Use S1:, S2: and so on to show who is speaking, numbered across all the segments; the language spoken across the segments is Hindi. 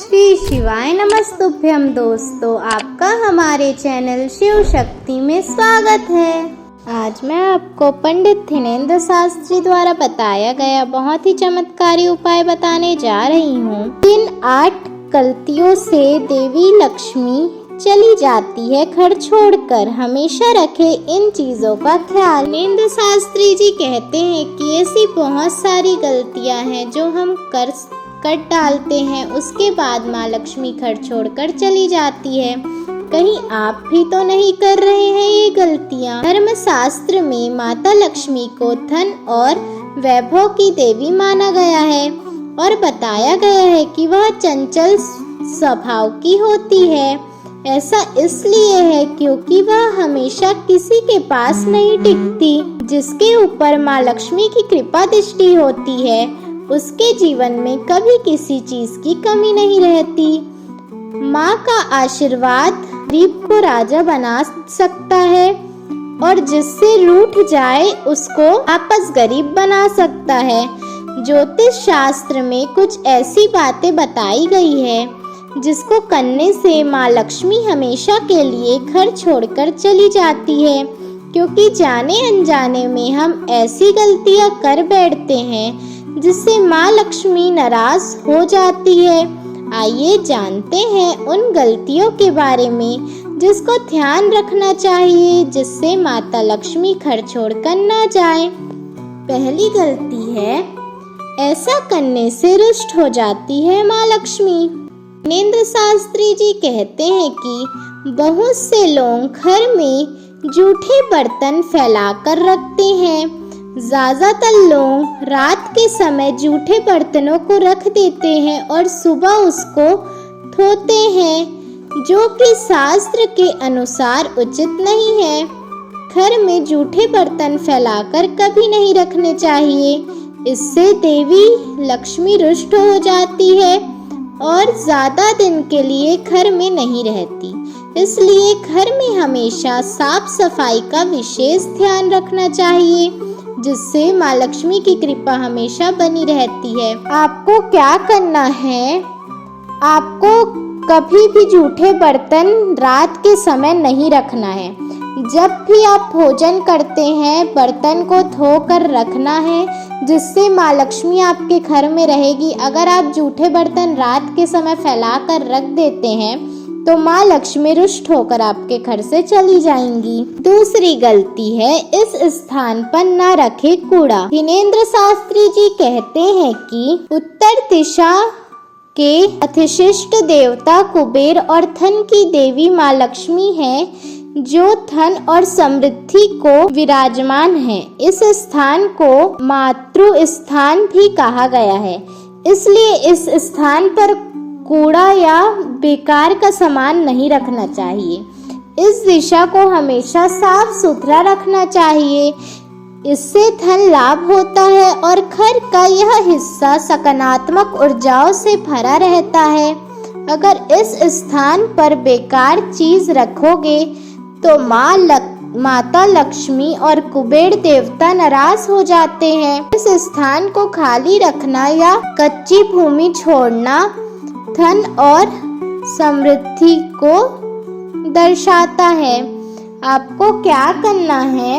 S1: श्री शिवाय नमस्तुभ्यम दोस्तों, आपका हमारे चैनल शिव शक्ति में स्वागत है। आज मैं आपको पंडित थिनेंद्र शास्त्री द्वारा बताया गया बहुत ही चमत्कारी उपाय बताने जा रही हूँ। इन 8 गलतियों से देवी लक्ष्मी चली जाती है घर छोड़कर। हमेशा रखे इन चीजों का ख्याल। थिनेंद्र शास्त्री जी कहते हैं कि ऐसी बहुत सारी गलतियां हैं जो हम कर डालते हैं, उसके बाद माँ लक्ष्मी घर छोड़कर चली जाती है। कहीं आप भी तो नहीं कर रहे हैं ये गलतियाँ। धर्म शास्त्र में माता लक्ष्मी को धन और वैभव की देवी माना गया है और बताया गया है कि वह चंचल स्वभाव की होती है। ऐसा इसलिए है क्योंकि वह हमेशा किसी के पास नहीं टिकती। जिसके ऊपर माँ लक्ष्मी की कृपा दृष्टि होती है उसके जीवन में कभी किसी चीज की कमी नहीं रहती। माँ का आशीर्वाद गरीब को राजा बना सकता है और जिससे रूठ जाए उसको वापस गरीब बना सकता है। ज्योतिष शास्त्र में कुछ ऐसी बातें बताई गई है जिसको करने से माँ लक्ष्मी हमेशा के लिए घर छोड़कर चली जाती है, क्योंकि जाने अनजाने में हम ऐसी गलतियाँ कर बैठते हैं जिससे माँ लक्ष्मी नाराज हो जाती है। आइए जानते हैं उन गलतियों के बारे में जिसको ध्यान रखना चाहिए, जिससे माता लक्ष्मी घर छोड़कर ना जाए। पहली गलती है, ऐसा करने से रुष्ट हो जाती है माँ लक्ष्मी। थिनेंद्र शास्त्री जी कहते हैं कि बहुत से लोग घर में जूठे बर्तन फैला कर रखते हैं। ज्यादातर लोग रात के समय जूठे बर्तनों को रख देते हैं और सुबह उसको धोते हैं, जो कि शास्त्र के अनुसार उचित नहीं है। घर में जूठे बर्तन फैलाकर कभी नहीं रखने चाहिए। इससे देवी लक्ष्मी रुष्ट हो जाती है और ज्यादा दिन के लिए घर में नहीं रहती। इसलिए घर में हमेशा साफ सफाई का विशेष ध्यान रखना चाहिए, जिससे माँ लक्ष्मी की कृपा हमेशा बनी रहती है। आपको क्या करना है, आपको कभी भी जूठे बर्तन रात के समय नहीं रखना है। जब भी आप भोजन करते हैं बर्तन को धोकर रखना है, जिससे माँ लक्ष्मी आपके घर में रहेगी। अगर आप जूठे बर्तन रात के समय फैला कर रख देते हैं तो माँ लक्ष्मी रुष्ट होकर आपके घर से चली जाएंगी। दूसरी गलती है, इस स्थान पर न रखे कूड़ा। थिनेंद्र शास्त्री जी कहते हैं कि उत्तर दिशा के अतिशिष्ट देवता कुबेर और धन की देवी माँ लक्ष्मी है, जो धन और समृद्धि को विराजमान है। इस स्थान को मातृ स्थान भी कहा गया है। इसलिए इस स्थान पर कूड़ा या बेकार का सामान नहीं रखना चाहिए। इस दिशा को हमेशा साफ सुथरा रखना चाहिए। इससे धन लाभ होता है और घर का यह हिस्सा सकारात्मक ऊर्जाओं से भरा रहता है। अगर इस स्थान पर बेकार चीज रखोगे तो माता लक्ष्मी और कुबेर देवता नाराज हो जाते हैं। इस स्थान को खाली रखना या कच्ची भूमि छोड़ना धन और समृद्धि को दर्शाता है। आपको क्या करना है,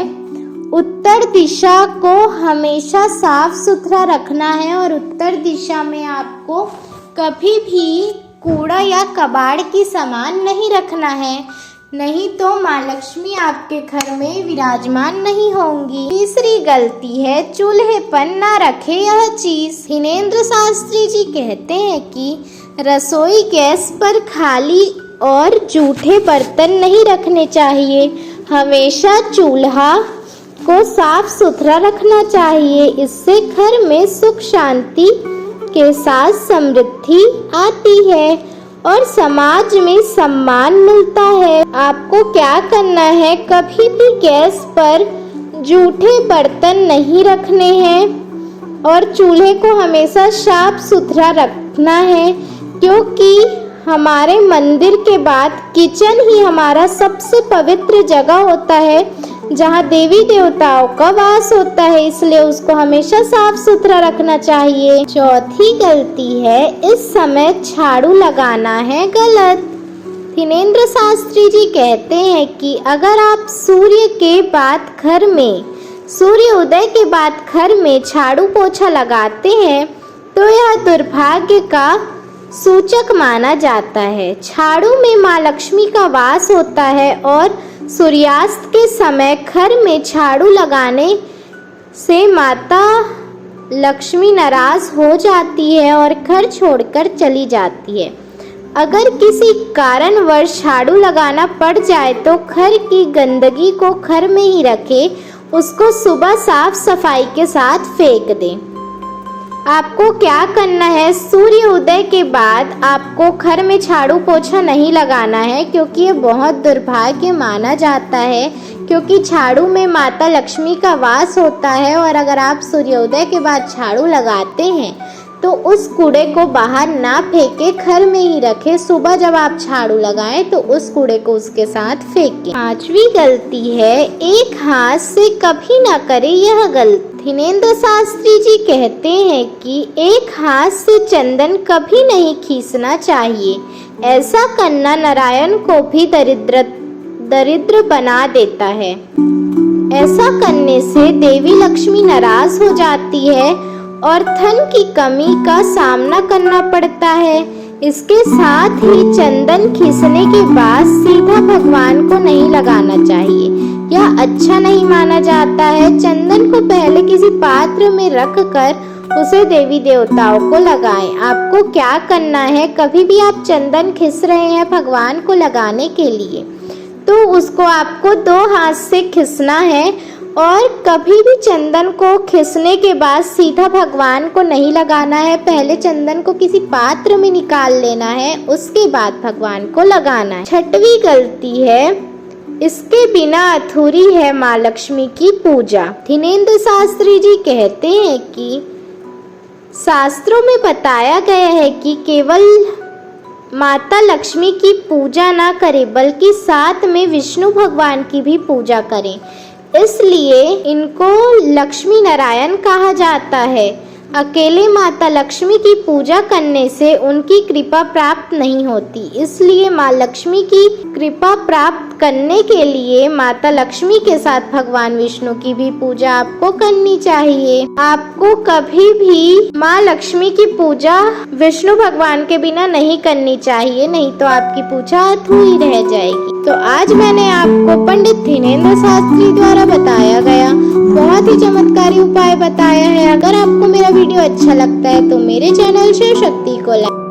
S1: उत्तर दिशा को हमेशा साफ सुथरा रखना है और उत्तर दिशा में आपको कभी भी कूड़ा या कबाड़ की सामान नहीं रखना है, नहीं तो माँ लक्ष्मी आपके घर में विराजमान नहीं होंगी। तीसरी गलती है, चूल्हे पर ना रखे यह चीज। थिनेंद्र शास्त्री जी कहते हैं कि रसोई गैस पर खाली और जूठे बर्तन नहीं रखने चाहिए। हमेशा चूल्हा को साफ सुथरा रखना चाहिए। इससे घर में सुख शांति के साथ समृद्धि आती है और समाज में सम्मान मिलता है। आपको क्या करना है, कभी भी गैस पर जूठे बर्तन नहीं रखने हैं और चूल्हे को हमेशा साफ सुथरा रखना है, क्योंकि हमारे मंदिर के बाद किचन ही हमारा सबसे पवित्र जगह होता है। जहाँ देवी देवताओं का वास होता है, इसलिए उसको हमेशा साफ सुथरा रखना चाहिए। चौथी गलती है, इस समय झाड़ू लगाना है गलत। थिनेंद्र शास्त्री जी कहते हैं कि अगर आप सूर्य उदय के बाद घर में झाड़ू पोछा लगाते हैं तो यह दुर्भाग्य का सूचक माना जाता है। झाड़ू में माँ लक्ष्मी का वास होता है और सूर्यास्त के समय घर में झाड़ू लगाने से माता लक्ष्मी नाराज हो जाती है और घर छोड़कर चली जाती है। अगर किसी कारणवश झाड़ू लगाना पड़ जाए तो घर की गंदगी को घर में ही रखें, उसको सुबह साफ सफाई के साथ फेंक दें। आपको क्या करना है, सूर्य उदय के बाद आपको घर में झाड़ू पोछा नहीं लगाना है, क्योंकि ये बहुत दुर्भाग्य माना जाता है, क्योंकि झाड़ू में माता लक्ष्मी का वास होता है। और अगर आप सूर्योदय के बाद झाड़ू लगाते हैं तो उस कूड़े को बाहर ना फेंके, घर में ही रखें। सुबह जब आप झाड़ू लगाएं तो उस कूड़े को उसके साथ फेंकें। पांचवी गलती है, एक हाथ से कभी ना करें यह गलती। थिनेंद्र शास्त्री जी कहते हैं कि एक हाथ से चंदन कभी नहीं खींचना चाहिए। ऐसा करना नारायण को भी दरिद्र बना देता है। ऐसा करने से देवी लक्ष्मी नाराज हो जाती है और धन की कमी का सामना करना पड़ता है। इसके साथ ही चंदन खींचने के बाद सीधा भगवान को नहीं लगाना चाहिए, यह अच्छा नहीं माना जाता है। चंदन को पहले किसी पात्र में रख कर उसे देवी देवताओं को लगाएं। आपको क्या करना है, कभी भी आप चंदन खींच रहे हैं भगवान को लगाने के लिए तो उसको आपको 2 हाथ से खींचना है और कभी भी चंदन को खींचने के बाद सीधा भगवान को नहीं लगाना है। पहले चंदन को किसी पात्र में निकाल लेना है, उसके बाद भगवान को लगाना है। छठवीं गलती है, इसके बिना अधूरी है माँ लक्ष्मी की पूजा। थिनेंद्र शास्त्री जी कहते हैं कि शास्त्रों में बताया गया है कि केवल माता लक्ष्मी की पूजा ना करें बल्कि साथ में विष्णु भगवान की भी पूजा करें, इसलिए इनको लक्ष्मी नारायण कहा जाता है। अकेले माता लक्ष्मी की पूजा करने से उनकी कृपा प्राप्त नहीं होती, इसलिए माँ लक्ष्मी की कृपा प्राप्त करने के लिए माता लक्ष्मी के साथ भगवान विष्णु की भी पूजा आपको करनी चाहिए। आपको कभी भी माँ लक्ष्मी की पूजा विष्णु भगवान के बिना नहीं करनी चाहिए, नहीं तो आपकी पूजा अधूरी रह जाएगी। तो आज मैंने आपको पंडित थिनेंद्र शास्त्री द्वारा बताया गया बहुत ही चमत्कारी उपाय बताया है। अगर आपको मेरा वीडियो अच्छा लगता है तो मेरे चैनल शिव शक्ति को लाइक